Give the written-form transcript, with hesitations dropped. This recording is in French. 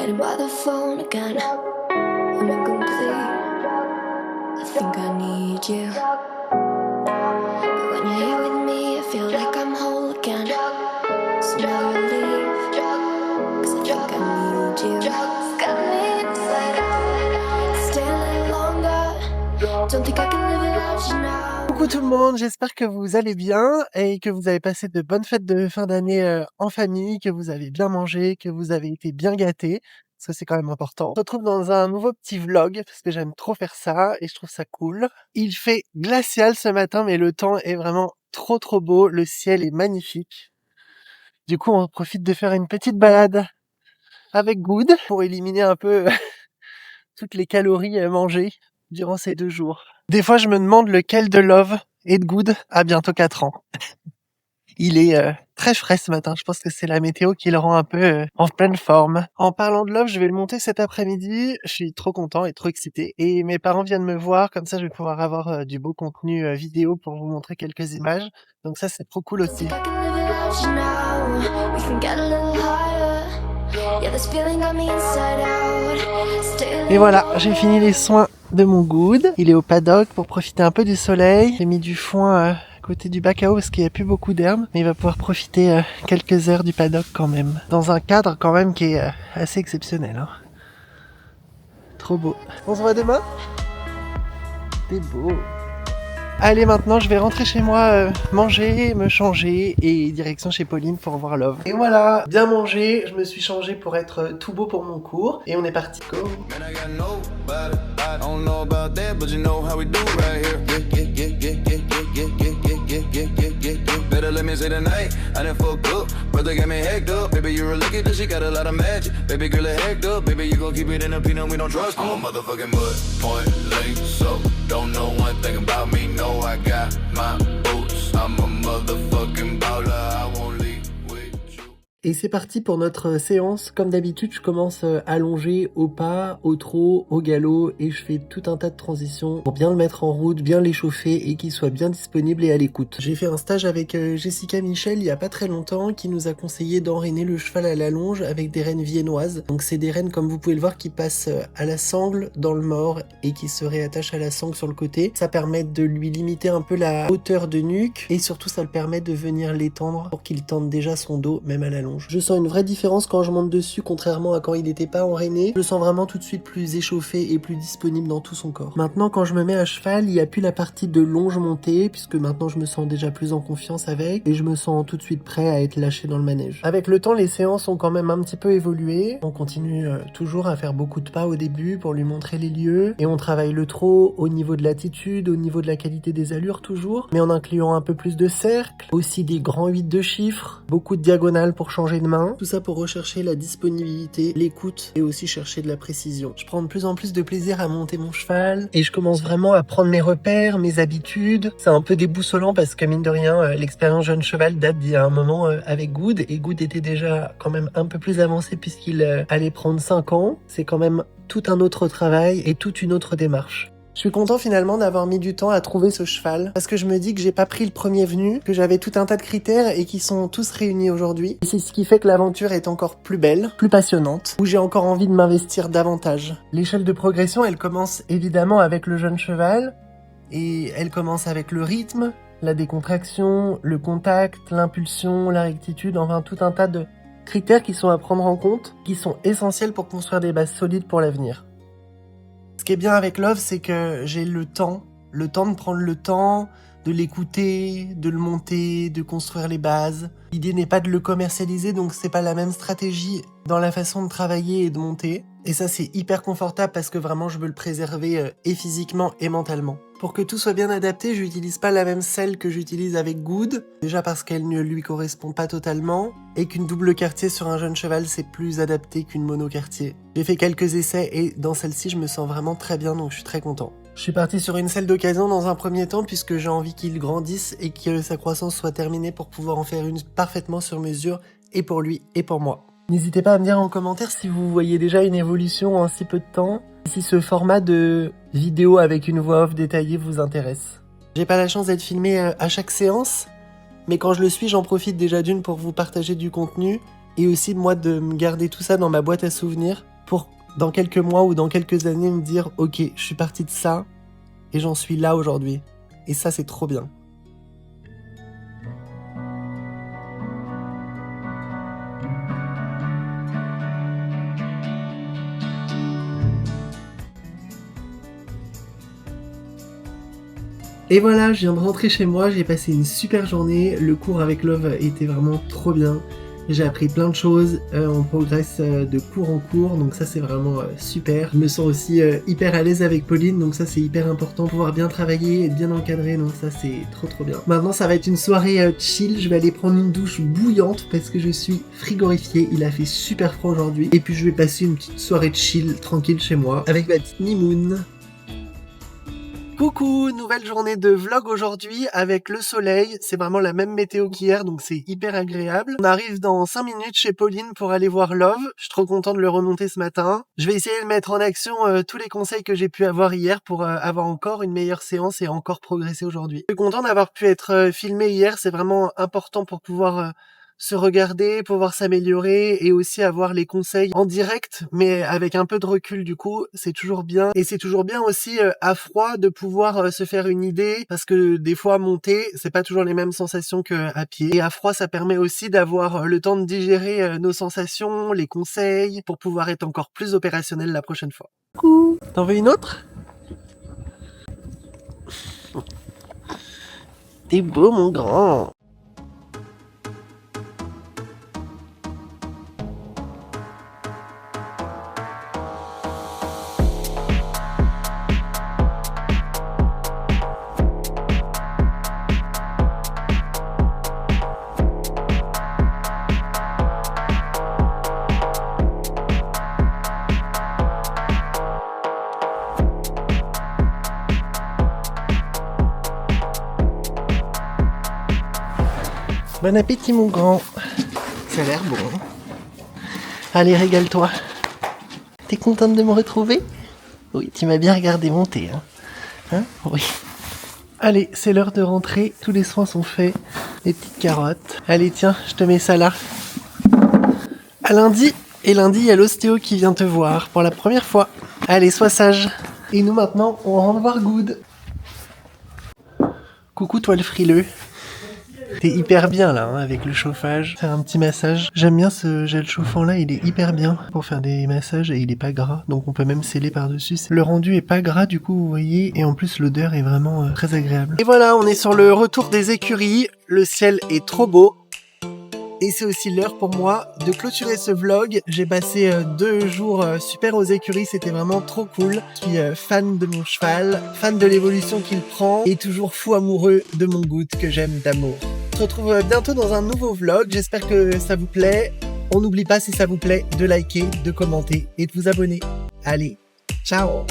waiting by the phone again. I'm incomplete. I think I need you. But when you're here with me, I feel like I'm whole again. So now you leave, 'cause I think I need you. Got me inside out, stay a little longer. Don't think I can live without you now. Coucou tout le monde, j'espère que vous allez bien et que vous avez passé de bonnes fêtes de fin d'année en famille, que vous avez bien mangé, que vous avez été bien gâtés. Ça, c'est quand même important. On se retrouve dans un nouveau petit vlog parce que j'aime trop faire ça et je trouve ça cool. Il fait glacial ce matin, mais le temps est vraiment trop beau. Le ciel est magnifique. Du coup, on profite de faire une petite balade avec Good pour éliminer un peu toutes les calories mangées durant ces 2 jours. Des fois, je me demande lequel de Love et de Good a bientôt 4 ans. Il est très frais ce matin. Je pense que c'est la météo qui le rend un peu en pleine forme. En parlant de Love, je vais le monter cet après-midi. Je suis trop content et trop excité. Et mes parents viennent me voir. Comme ça, je vais pouvoir avoir du beau contenu vidéo pour vous montrer quelques images. Donc ça, c'est trop cool aussi. Et voilà, j'ai fini les soins de mon Good. Il est au paddock pour profiter un peu du soleil. J'ai mis du foin à côté du bac à eau parce qu'il n'y a plus beaucoup d'herbe. Mais il va pouvoir profiter quelques heures du paddock quand même. Dans un cadre quand même qui est assez exceptionnel. Hein. Trop beau. On se voit demain ? T'es beau. Allez, maintenant, je vais rentrer chez moi, manger, me changer et direction chez Pauline pour voir Love. Et voilà, bien mangé, je me suis changé pour être tout beau pour mon cours et on est parti. Go. Better let me say tonight, I done fucked up. Brother got me hacked up. Baby, you're a lucky that she got a lot of magic. Baby girl, it hacked up. Baby, you gon' keep it in a peanut, we don't trust you. I'm a motherfucking mud point late, so don't know one thing about me. No, I got my boots. I'm a motherfucking baller. I won't leave with you. Et c'est parti pour notre séance. Comme d'habitude, je commence allongé au pas, au trot, au galop et je fais tout un tas de transitions pour bien le mettre en route, bien l'échauffer et qu'il soit bien disponible et à l'écoute. J'ai fait un stage avec Jessica Michel il y a pas très longtemps qui nous a conseillé d'enraîner le cheval à la longe avec des rênes viennoises. Donc c'est des rênes comme vous pouvez le voir qui passent à la sangle dans le mors et qui se réattachent à la sangle sur le côté. Ça permet de lui limiter un peu la hauteur de nuque et surtout ça le permet de venir l'étendre pour qu'il tende déjà son dos même à la longe. Je sens une vraie différence quand je monte dessus contrairement à quand il n'était pas enrainé. Je le sens vraiment tout de suite plus échauffé et plus disponible dans tout son corps. Maintenant quand je me mets à cheval, il n'y a plus la partie de longe montée puisque maintenant je me sens déjà plus en confiance avec et je me sens tout de suite prêt à être lâché dans le manège. Avec le temps, les séances ont quand même un petit peu évolué. On continue toujours à faire beaucoup de pas au début pour lui montrer les lieux et on travaille le trot au niveau de l'attitude, au niveau de la qualité des allures toujours, mais en incluant un peu plus de cercles, aussi des grands 8 de chiffres, beaucoup de diagonales pour changer de main, tout ça pour rechercher la disponibilité, l'écoute et aussi chercher de la précision. Je prends de plus en plus de plaisir à monter mon cheval et je commence vraiment à prendre mes repères, mes habitudes. C'est un peu déboussolant parce que mine de rien, l'expérience jeune cheval date d'il y a un moment avec Good et Good était déjà quand même un peu plus avancé puisqu'il allait prendre 5 ans. C'est quand même tout un autre travail et toute une autre démarche. Je suis content finalement d'avoir mis du temps à trouver ce cheval parce que je me dis que j'ai pas pris le premier venu, que j'avais tout un tas de critères et qui sont tous réunis aujourd'hui. Et c'est ce qui fait que l'aventure est encore plus belle, plus passionnante, où j'ai encore envie de m'investir davantage. L'échelle de progression, elle commence évidemment avec le jeune cheval et elle commence avec le rythme, la décontraction, le contact, l'impulsion, la rectitude, enfin tout un tas de critères qui sont à prendre en compte, qui sont essentiels pour construire des bases solides pour l'avenir. Ce qui est bien avec Love, c'est que j'ai le temps de prendre le temps, de l'écouter, de le monter, de construire les bases. L'idée n'est pas de le commercialiser, donc c'est pas la même stratégie dans la façon de travailler et de monter. Et ça, c'est hyper confortable parce que vraiment, je veux le préserver et physiquement et mentalement. Pour que tout soit bien adapté, j'utilise pas la même selle que j'utilise avec Good. Déjà parce qu'elle ne lui correspond pas totalement. Et qu'une double quartier sur un jeune cheval, c'est plus adapté qu'une mono quartier. J'ai fait quelques essais et dans celle-ci, je me sens vraiment très bien, donc je suis très content. Je suis parti sur une selle d'occasion dans un premier temps puisque j'ai envie qu'il grandisse et que sa croissance soit terminée pour pouvoir en faire une parfaitement sur mesure et pour lui et pour moi. N'hésitez pas à me dire en commentaire si vous voyez déjà une évolution en si peu de temps, si ce format de vidéo avec une voix off détaillée vous intéresse. J'ai pas la chance d'être filmé à chaque séance, mais quand je le suis, j'en profite déjà d'une pour vous partager du contenu et aussi moi de me garder tout ça dans ma boîte à souvenirs pour dans quelques mois ou dans quelques années me dire ok, je suis parti de ça et j'en suis là aujourd'hui. Et ça, c'est trop bien. Et voilà, je viens de rentrer chez moi, j'ai passé une super journée, le cours avec Love était vraiment trop bien, j'ai appris plein de choses, on progresse de cours en cours, donc ça c'est vraiment super. Je me sens aussi hyper à l'aise avec Pauline, donc ça c'est hyper important, pouvoir bien travailler et bien encadrer, donc ça c'est trop bien. Maintenant ça va être une soirée chill, je vais aller prendre une douche bouillante parce que je suis frigorifiée, il a fait super froid aujourd'hui, et puis je vais passer une petite soirée chill, tranquille chez moi, avec ma petite Mimoun. Coucou, nouvelle journée de vlog aujourd'hui avec le soleil, c'est vraiment la même météo qu'hier donc c'est hyper agréable. On arrive dans 5 minutes chez Pauline pour aller voir Love, je suis trop content de le remonter ce matin. Je vais essayer de mettre en action tous les conseils que j'ai pu avoir hier pour avoir encore une meilleure séance et encore progresser aujourd'hui. Je suis content d'avoir pu être filmé hier, c'est vraiment important pour pouvoir se regarder, pouvoir s'améliorer et aussi avoir les conseils en direct mais avec un peu de recul du coup, c'est toujours bien. Et c'est toujours bien aussi à froid de pouvoir se faire une idée parce que des fois monter, c'est pas toujours les mêmes sensations qu'à pied. Et à froid, ça permet aussi d'avoir le temps de digérer nos sensations, les conseils pour pouvoir être encore plus opérationnel la prochaine fois. Coucou, t'en veux une autre? T'es beau mon grand. Bon appétit mon grand. Ça a l'air bon. Allez, régale-toi. T'es contente de me retrouver? Oui, tu m'as bien regardé monter. Hein? Oui. Allez, c'est l'heure de rentrer. Tous les soins sont faits. Les petites carottes. Allez, tiens, je te mets ça là. À lundi. Et lundi, il y a l'ostéo qui vient te voir pour la première fois. Allez, sois sage. Et nous maintenant, on rentre voir Good. Coucou toi le frileux. T'es hyper bien là, avec le chauffage. Faire un petit massage. J'aime bien ce gel chauffant là, il est hyper bien pour faire des massages et il est pas gras. Donc on peut même sceller par-dessus. Le rendu est pas gras du coup, vous voyez. Et en plus l'odeur est vraiment très agréable. Et voilà, on est sur le retour des écuries. Le ciel est trop beau. Et c'est aussi l'heure pour moi de clôturer ce vlog. J'ai passé 2 jours super aux écuries, c'était vraiment trop cool. Je suis fan de mon cheval, fan de l'évolution qu'il prend et toujours fou amoureux de mon Good que j'aime d'amour. On se retrouve bientôt dans un nouveau vlog, j'espère que ça vous plaît. On n'oublie pas si ça vous plaît de liker, de commenter et de vous abonner. Allez, ciao!